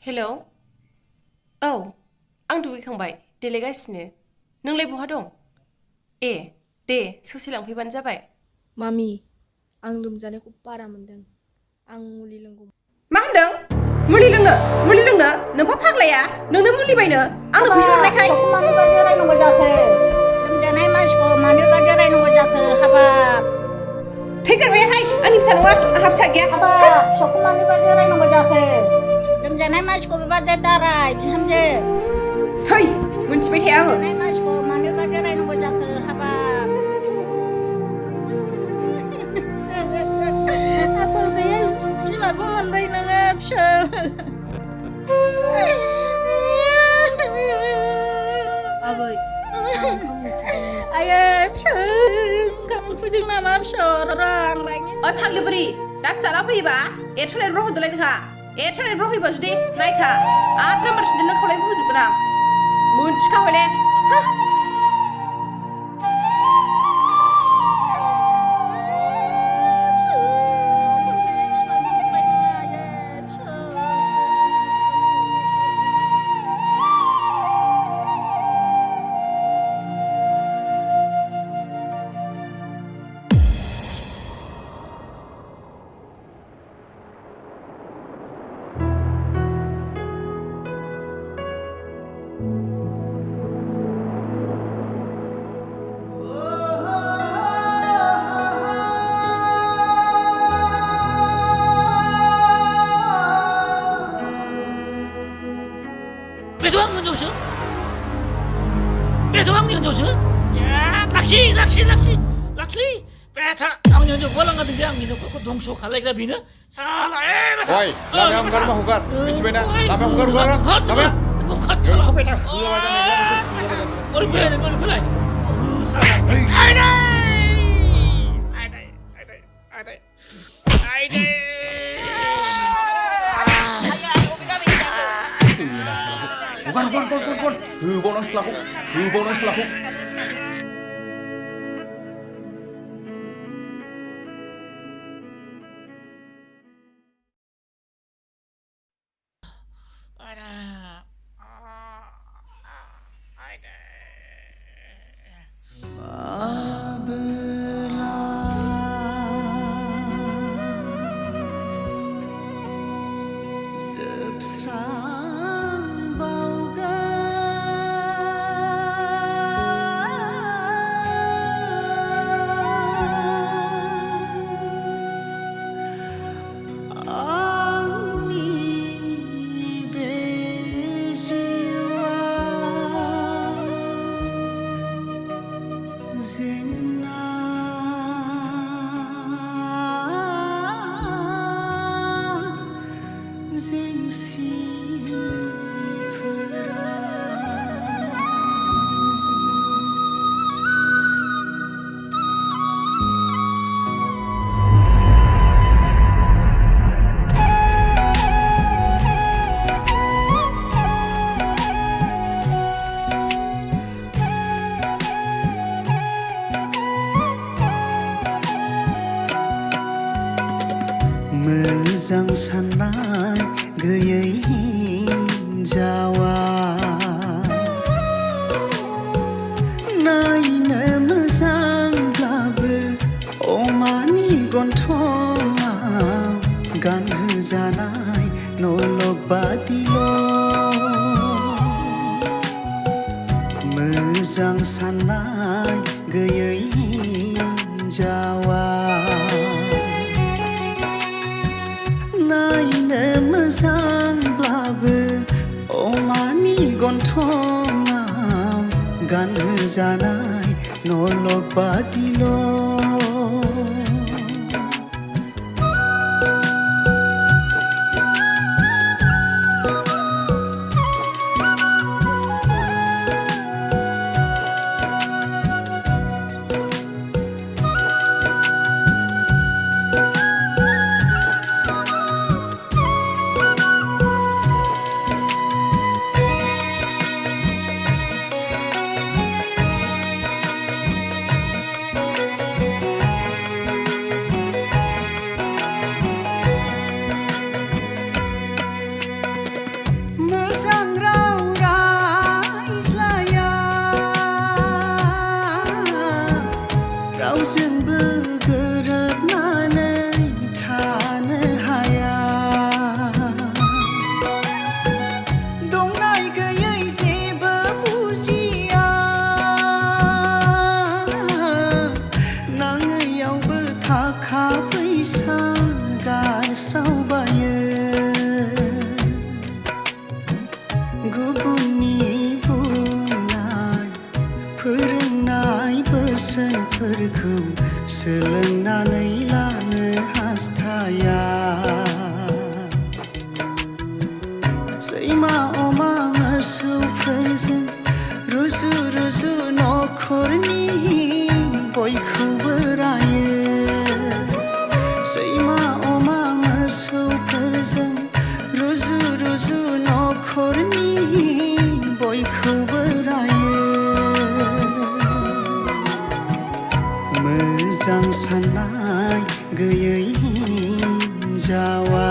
Hello औ आं दुगैखांबाय देलायगासिनो नोंलाय बहा दं ए दे ससे लांफैबानो जाबाय मामि आं लोमजानायखौ बारा मोनदों आं मुलि लोंगौ मा होनदों मुलि लोंनो नोंहा फाग्लाया नोंनो मुलि बायनो आंनो फैसा हरनायखाय मानोबा जिरायनांगौ जाखो लोमजानाय मानसिखौ मानोबा जिरायनांगौ जाखो हाबाब थैगारबायहाय आंनि फिसा नङा आंहा फिसा गैया हाबाब फिसाखौ मानोबा जिरायनांगौ जाखो लोमजानाय मानसिखौ बेबादि दाराय बिहामजो थै मोनथिबाय थाया आङो लोमजानाय मानसिखौ मानोबा जिरायनांगौ जाखो हाबाब आखल गैयै बिमाखौ मोनबाय नोङो फिसा आबै आं ओंखाम उखैदोंमोन आयै फिसा ओंखाम उखैदों नामा फिसा रां लायनो ओइ फाग्लि बुरि दा फिसा लांफैयोबा एरस'नाय ब्र होदोलाय नोंहा एरस'नाय ब्र होयोबा जुदि नायखा आठ नाम्बार सिन्देल नों खावलायबो होजोबगोन आं मोनथिखाबाय ने 배도왕 연조수? 배도왕 연조수? 야, 락시! 배타 ang 연조 walang nga tinggang mino ko dongso kalay ka bina. Sala Oi, lama yang hugar mah hugar. Bici bena, lama hugar. Lama. Bungkat. Jangan kau beda. Dua macam ni. Oi, beda kau pelai. Ada. Bukan. Bonus pelaku. मोजां साननाय गैयै हिनजावा नायनो मोजांब्लाबो अमानि गन्थङाव गानहोजानाय नलक बादिल' मोजां साननाय गैयै हिनजावा नायनो मोजांब्लाबो अमानि गन्थङाव गानहोजानाय नलक बादिल' जावा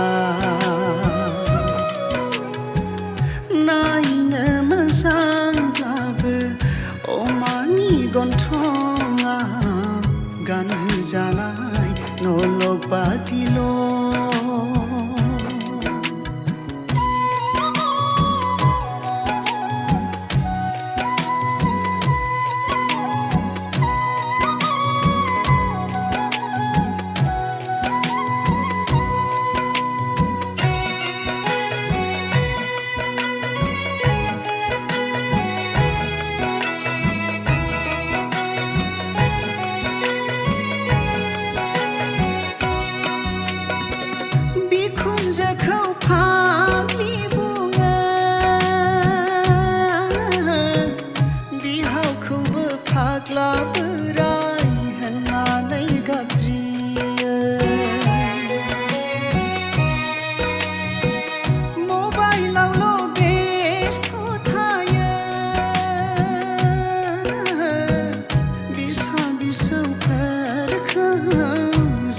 नायनो मोजांब्लाबो अमानि गन्थङा गानहोजानाय नलक बादिल' बिखुनजोखौ फाग्लि बुङो बिहावखौबो फाग्ला बोराय होननानै गाबज्रियो मबाइलावल' बेस्थ थायो बिसा बिसौफोरखौ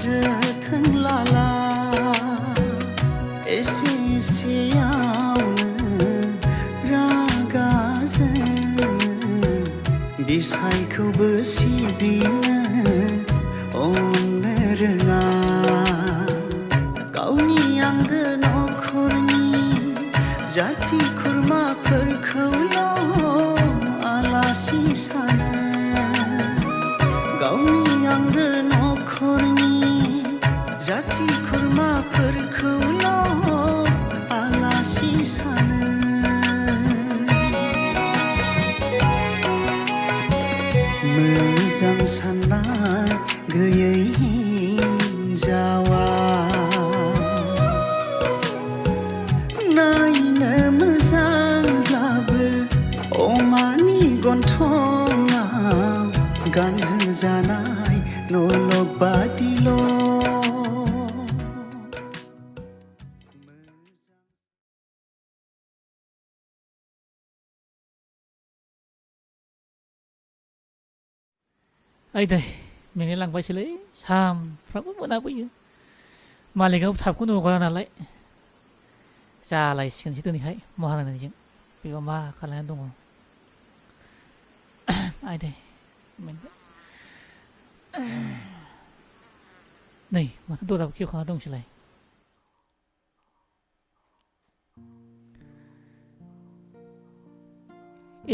जोथोन लाला एसे एसेयावनो रागा जोङो बिसायखौबो सिबिनो अननो रोङा गावनि आंगो नखरनि जाथि खुरमाफोरखौल' आलासि सानो गावनि आंगो नखरनि जाथि खुरमाफोरखौल' आलासि सानो मोजां साननाय गैयै हिनजावा नायनो मोजांब्लाबो अमानि गन्थङाव गानहोजानाय नलक बादिल' आयदै मेंलायलांबायसोलै सामफ्रामबो मोनाबोयो मालिकआबो थाबखौनो हगारा नालाय जालायसिगोनसो दिनैहाय महारानिजों बेबा मा खालामनानै दङ आयदै मेंबाय नै माथो दराबो खेवखाना दंसैलाय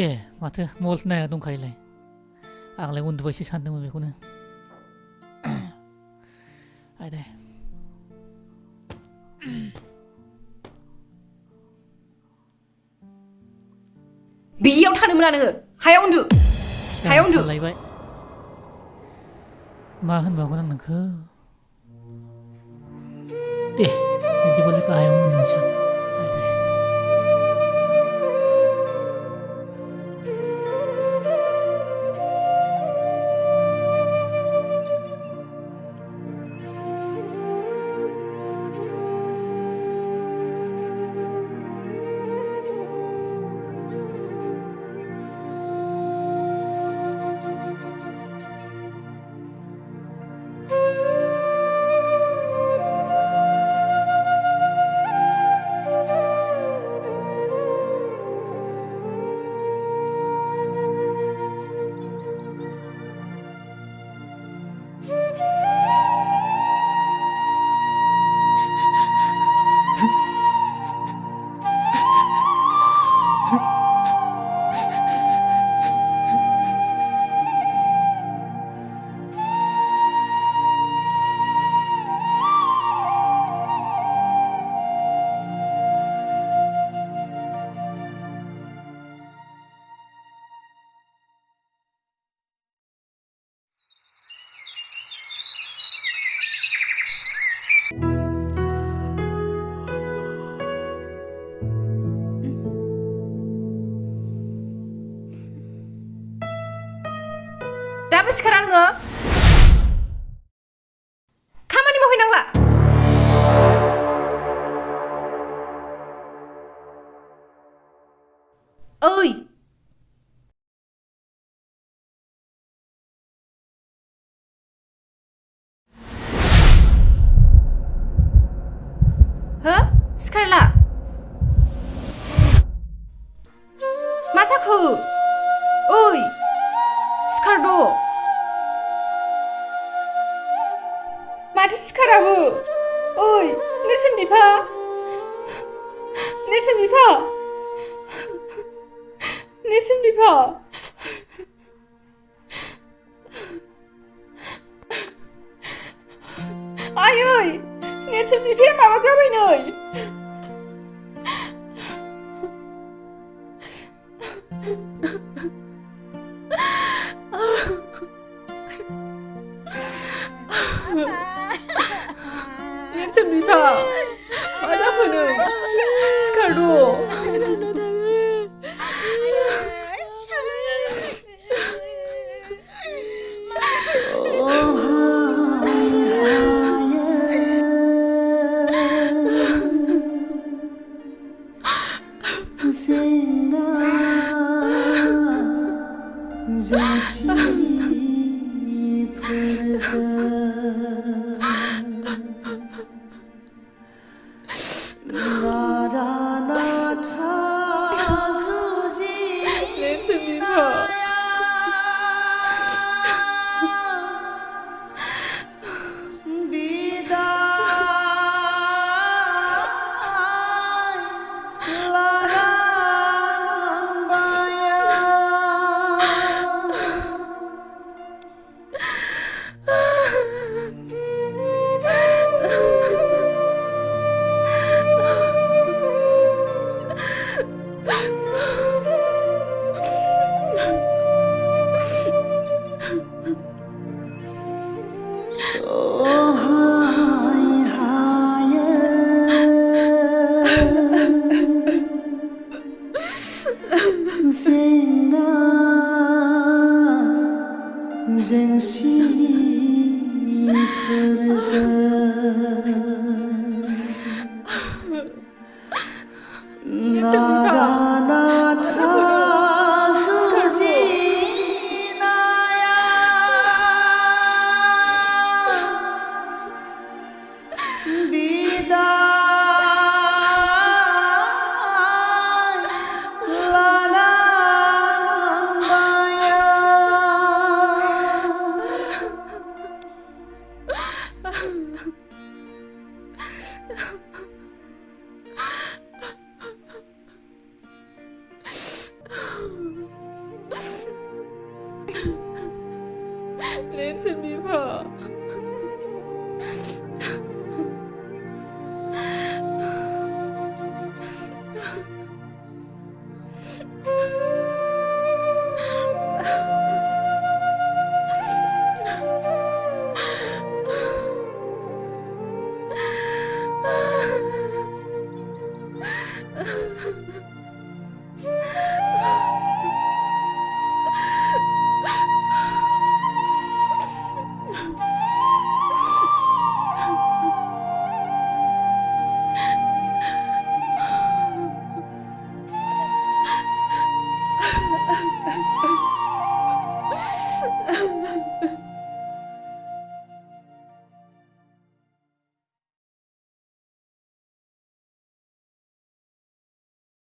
ए माथो मबाइल नायना दंखायोलाय आंलाय उन्दुबायसो सानदोंमोन बेखौनो आयदै बेयाव थानो मोना नोङो हायाव उन्दु हायाव उन्दु लायबाय मा होनबावगोन आं नोंखौ दे बिदिबालाय गाहायाव उन्दुनोसै दाबो सिखारा नोङो खामानि मावहैनांला ओइ हो सिखारला मा जाखो ओइ सिखारद' माथो सिखाराबो ओइ नेरसोन बिफा नेरसोन बिफा नेरसोन बिफा आयै नेरसोन बिफाया माबा जाबाय नै नेरसोन बिफा मा जाखो नै सिखारद' नेरसोन बिफा Vida